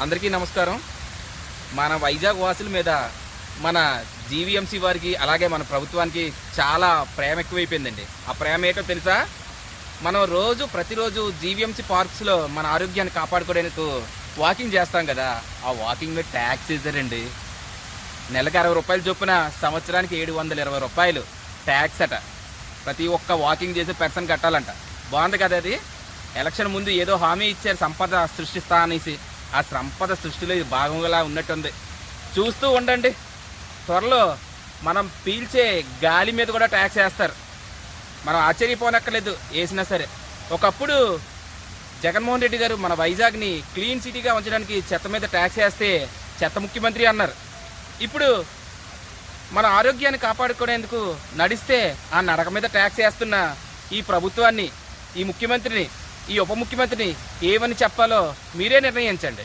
అందరికీ నమస్కారం. మన వైజాగ్ వాసుల మీద మన జీవీఎంసీ వారికి అలాగే మన ప్రభుత్వానికి చాలా ప్రేమ ఎక్కువైపోయిందండి. ఆ ప్రేమ ఏంటో తెలుసా? మనం ప్రతిరోజు జీవీఎంసీ పార్క్స్లో మన ఆరోగ్యాన్ని కాపాడుకోవడానికి వాకింగ్ చేస్తాం కదా. ఆ వాకింగ్ మీద ట్యాక్స్ వేసారండి. నెలకు 60 రూపాయలు చొప్పున సంవత్సరానికి 720 రూపాయలు ట్యాక్స్ అట. ప్రతి ఒక్క వాకింగ్ చేసే పర్సన్ కట్టాలంట. బాగుంది కదా అది? ఎలక్షన్ ముందు ఏదో హామీ ఇచ్చారు సంపద సృష్టిస్తా అనేసి. ఆ సంపద సృష్టిలో ఇది భాగంగా ఉన్నట్టుంది. చూస్తూ ఉండండి, త్వరలో మనం పీల్చే గాలి మీద కూడా ట్యాక్స్ వేస్తారు. మనం ఆశ్చర్యపోనక్కర్లేదు వేసినా సరే. ఒకప్పుడు జగన్మోహన్ రెడ్డి గారు మన వైజాగ్ని క్లీన్ సిటీగా ఉంచడానికి చెత్త మీద ట్యాక్స్ వేస్తే చెత్త ముఖ్యమంత్రి అన్నారు. ఇప్పుడు మన ఆరోగ్యాన్ని కాపాడుకునేందుకు నడిస్తే ఆ నడక మీద ట్యాక్స్ వేస్తున్న ఈ ప్రభుత్వాన్ని, ఈ ముఖ్యమంత్రిని, ఈ ఉప ముఖ్యమంత్రిని ఏమని చెప్పాలో మీరే నిర్ణయించండి.